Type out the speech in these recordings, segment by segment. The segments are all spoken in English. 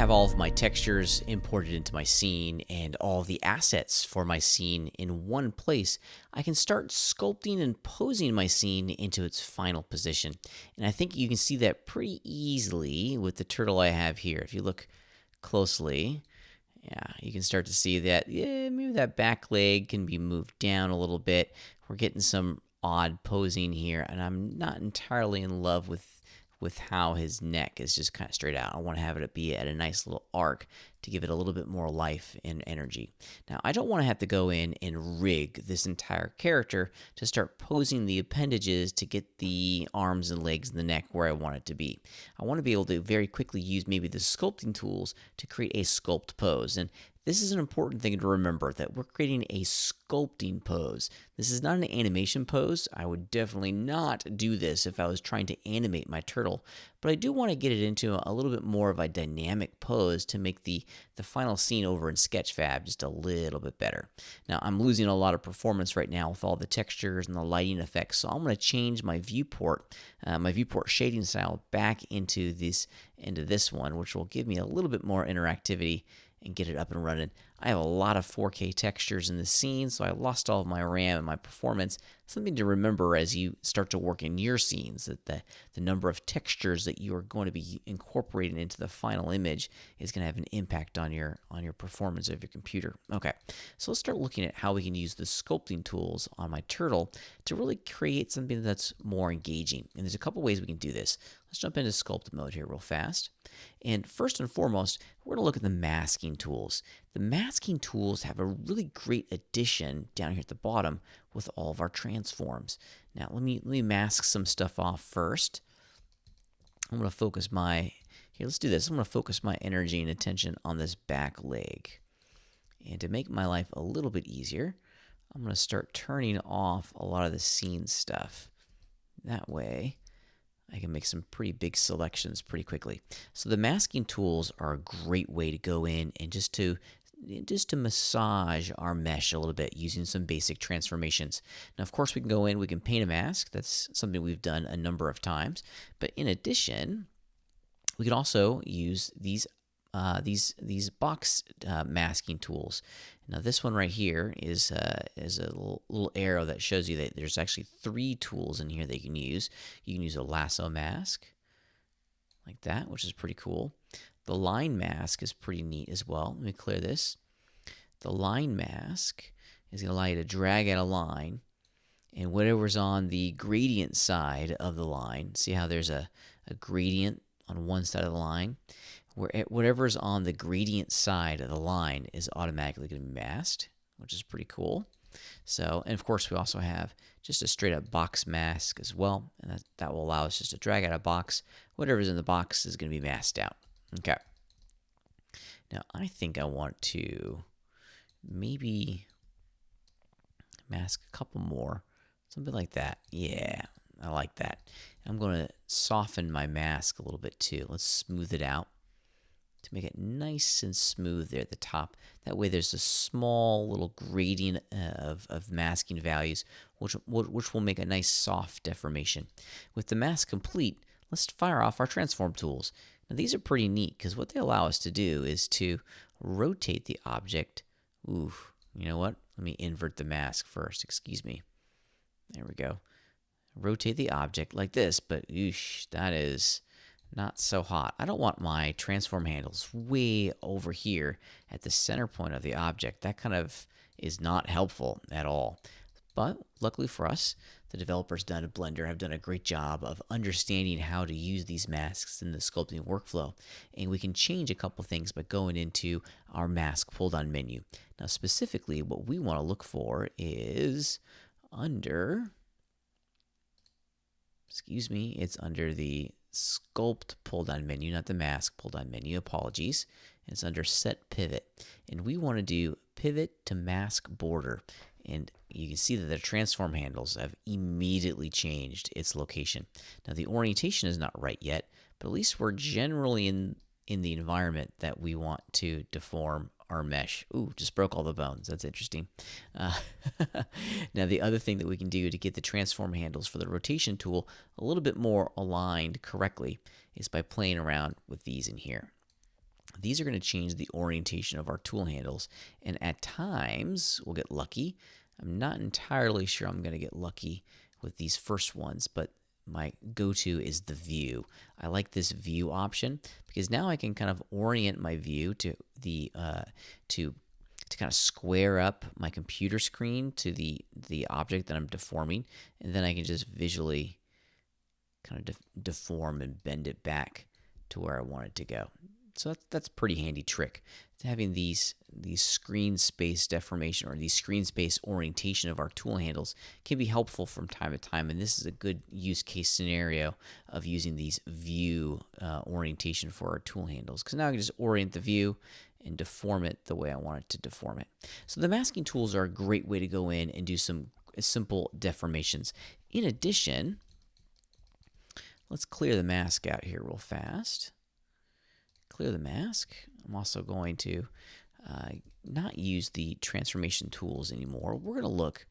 have all of my textures imported into my scene and all the assets for my scene in one place, I can start sculpting and posing my scene into its final position. And I think you can see that pretty easily with the turtle I have here. If you look closely, yeah, you can start to see that, yeah, maybe that back leg can be moved down a little bit. We're getting some odd posing here, and I'm not entirely in love with how his neck is just kind of straight out. I want to have it be at a nice little arc to give it a little bit more life and energy. Now, I don't want to have to go in and rig this entire character to start posing the appendages to get the arms and legs and the neck where I want it to be. I want to be able to very quickly use maybe the sculpting tools to create a sculpt pose. And this is an important thing to remember, that we're creating a sculpting pose. This is not an animation pose. I would definitely not do this if I was trying to animate my turtle, but I do want to get it into a little bit more of a dynamic pose to make the final scene over in Sketchfab just a little bit better. Now, I'm losing a lot of performance right now with all the textures and the lighting effects, so I'm going to change my viewport shading style back into this one, which will give me a little bit more interactivity and get it up and running. I have a lot of 4K textures in the scene, so I lost all of my RAM and my performance. Something to remember as you start to work in your scenes, that the number of textures that you are going to be incorporating into the final image is going to have an impact on your performance of your computer. Okay, so let's start looking at how we can use the sculpting tools on my turtle to really create something that's more engaging. And there's a couple ways we can do this. Let's jump into sculpt mode here real fast. And first and foremost, we're going to look at the masking tools. The masking tools have a really great addition down here at the bottom with all of our transforms. Now, let me mask some stuff off first. I'm going to focus let's do this. I'm going to focus my energy and attention on this back leg. And to make my life a little bit easier, I'm going to start turning off a lot of the scene stuff. That way, I can make some pretty big selections pretty quickly. So the masking tools are a great way to go in and just to massage our mesh a little bit using some basic transformations. Now, of course, we can go in, we can paint a mask. That's something we've done a number of times. But in addition, we can also use these box masking tools. Now, this one right here is a little arrow that shows you that there's actually 3 tools in here that you can use. You can use a lasso mask like that, which is pretty cool. The line mask is pretty neat as well. Let me clear this. The line mask is going to allow you to drag out a line, and whatever's on the gradient side of the line, see how there's a gradient on one side of the line? Whatever's on the gradient side of the line is automatically going to be masked, which is pretty cool. So, and of course, we also have just a straight up box mask as well, and that will allow us just to drag out a box. Whatever's in the box is going to be masked out. Okay. Now, I think I want to maybe mask a couple more, something like that. Yeah, I like that. I'm going to soften my mask a little bit too. Let's smooth it out to make it nice and smooth there at the top. That way there's a small little gradient of masking values, which will make a nice soft deformation. With the mask complete, let's fire off our transform tools. Now, these are pretty neat because what they allow us to do is to rotate the object. Ooh, you know what? Let me invert the mask first. Excuse me. There we go. Rotate the object like this, but oosh, that is not so hot. I don't want my transform handles way over here at the center point of the object. That kind of is not helpful at all. But luckily for us, the developers down at Blender have done a great job of understanding how to use these masks in the sculpting workflow. And we can change a couple things by going into our mask pull-down menu. Now, specifically, what we want to look for is under, it's under the sculpt pull-down menu, not the mask pull-down menu, apologies. It's under set pivot. And we want to do pivot to mask border. And you can see that the transform handles have immediately changed its location. Now, the orientation is not right yet, but at least we're generally in the environment that we want to deform our mesh. Ooh, just broke all the bones. That's interesting. Now, the other thing that we can do to get the transform handles for the rotation tool a little bit more aligned correctly is by playing around with these in here. these are going to change the orientation of our tool handles. And at times, we'll get lucky. I'm not entirely sure I'm going to get lucky with these first ones, but my go-to is the view. I like this view option because now I can kind of orient my view to the to kind of square up my computer screen to the object that I'm deforming, and then I can just visually kind of deform and bend it back to where I want it to go. So that's a pretty handy trick. Having these screen space deformation or these screen space orientation of our tool handles can be helpful from time to time, and this is a good use case scenario of using these view orientation for our tool handles, because now I can just orient the view and deform it the way I want it to deform it. So the masking tools are a great way to go in and do some simple deformations. In addition, let's clear the mask out here real fast. Clear the mask. I'm also going to not use the transformation tools anymore. We're going to look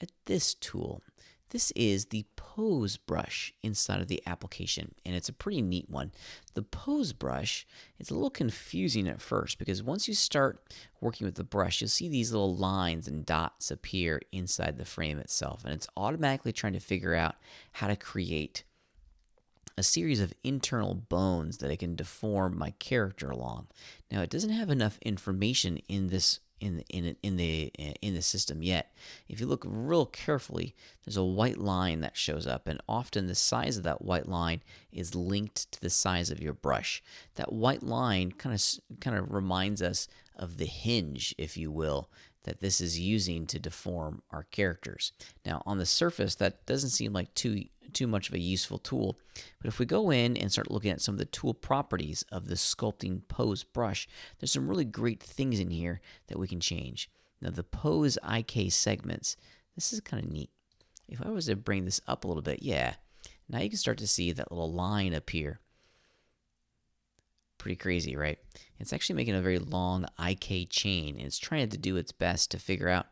at this tool. This is the pose brush inside of the application, and it's a pretty neat one. The pose brush is a little confusing at first because once you start working with the brush, you'll see these little lines and dots appear inside the frame itself, and it's automatically trying to figure out how to create a series of internal bones that I can deform my character along. Now, it doesn't have enough information in this in the system yet. If you look real carefully, there's a white line that shows up, and often the size of that white line is linked to the size of your brush. That white line kind of reminds us of the hinge, if you will, that this is using to deform our characters. Now, on the surface, that doesn't seem like too much of a useful tool, but if we go in and start looking at some of the tool properties of the sculpting pose brush, there's some really great things in here that we can change. Now, the pose IK segments, this is kind of neat. If I was to bring this up a little bit, yeah, now you can start to see that little line appear. Pretty crazy, right? It's actually making a very long IK chain, and it's trying to do its best to figure out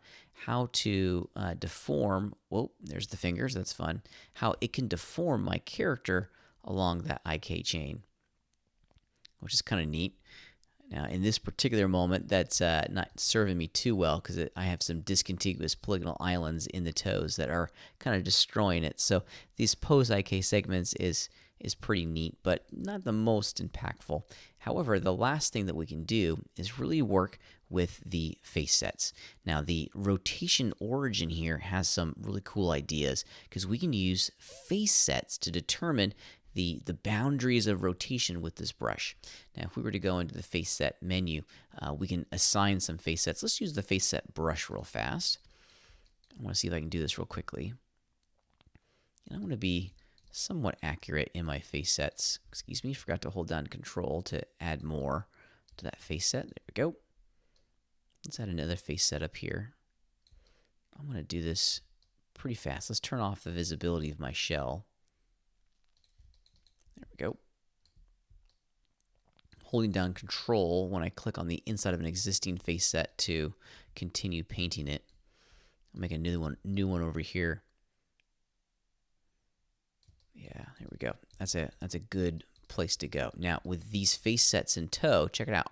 how to deform, whoa, there's the fingers, that's fun, how it can deform my character along that IK chain, which is kind of neat. Now, in this particular moment, that's not serving me too well because I have some discontiguous polygonal islands in the toes that are kind of destroying it. So these pose IK segments is pretty neat, but not the most impactful. However, the last thing that we can do is really work with the face sets. Now, the rotation origin here has some really cool ideas because we can use face sets to determine the boundaries of rotation with this brush. Now, if we were to go into the face set menu, we can assign some face sets. Let's use the face set brush real fast. I want to see if I can do this real quickly. And I want to be somewhat accurate in my face sets. Excuse me, forgot to hold down Control to add more to that face set. There we go. Let's add another face set up here. I'm going to do this pretty fast. Let's turn off the visibility of my shell. There we go. Holding down Control when I click on the inside of an existing face set to continue painting it. I'll make a new one over here. Yeah, there we go. That's a good place to go. Now, with these face sets in tow, check it out.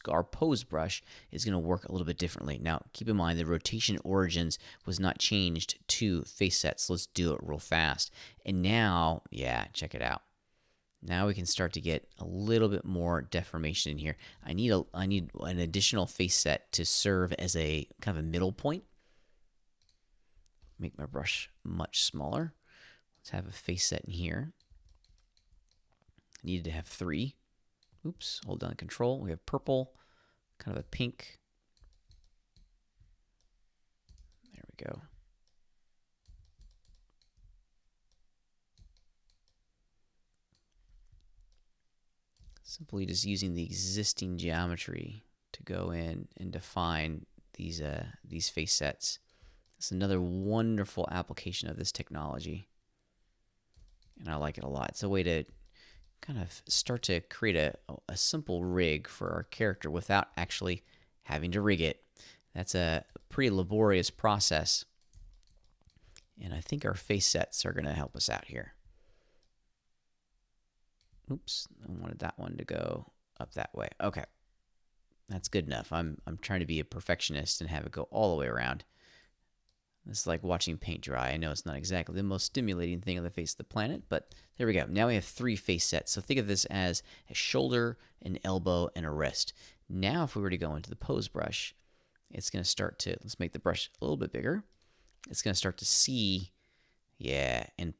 Our pose brush is going to work a little bit differently. Now, keep in mind the rotation origins was not changed to face sets. Let's do it real fast. And now, yeah, check it out. Now we can start to get a little bit more deformation in here. I need an additional face set to serve as a kind of a middle point. Make my brush much smaller. Let's have a face set in here. I needed to have 3. Oops, hold down Control. We have purple, kind of a pink. There we go. Simply just using the existing geometry to go in and define these face sets. It's another wonderful application of this technology, and I like it a lot. It's a way to kind of start to create a simple rig for our character without actually having to rig it. That's a pretty laborious process, and I think our face sets are going to help us out here. Oops, I wanted that one to go up that way. Okay, that's good enough. I'm trying to be a perfectionist and have it go all the way around. This is like watching paint dry. I know it's not exactly the most stimulating thing on the face of the planet, but there we go. Now we have 3 face sets. So think of this as a shoulder, an elbow, and a wrist. Now if we were to go into the pose brush, it's going to start to, let's make the brush a little bit bigger. It's going to start to see, yeah, and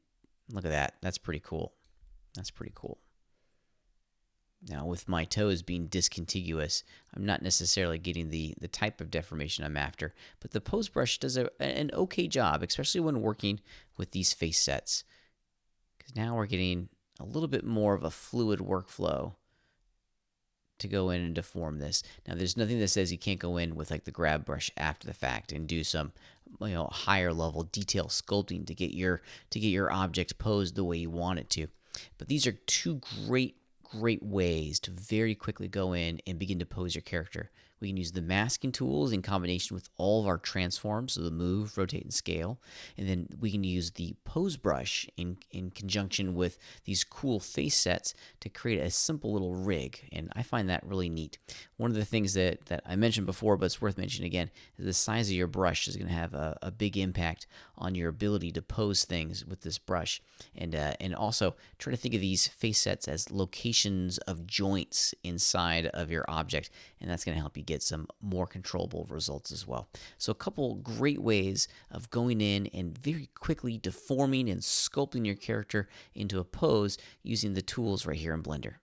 look at that. That's pretty cool. That's pretty cool. Now, with my toes being discontiguous, I'm not necessarily getting the type of deformation I'm after, but the pose brush does an okay job, especially when working with these face sets. Because now we're getting a little bit more of a fluid workflow to go in and deform this. Now, there's nothing that says you can't go in with like the grab brush after the fact and do some, higher level detail sculpting to get your object posed the way you want it to. But these are 2 great ways to very quickly go in and begin to pose your character. We can use the masking tools in combination with all of our transforms, so the move, rotate, and scale. And then we can use the pose brush in conjunction with these cool face sets to create a simple little rig. And I find that really neat. One of the things that I mentioned before, but it's worth mentioning again, is the size of your brush is going to have a big impact on your ability to pose things with this brush. And also try to think of these face sets as locations of joints inside of your object, and that's going to help you get some more controllable results as well. So a couple great ways of going in and very quickly deforming and sculpting your character into a pose using the tools right here in Blender.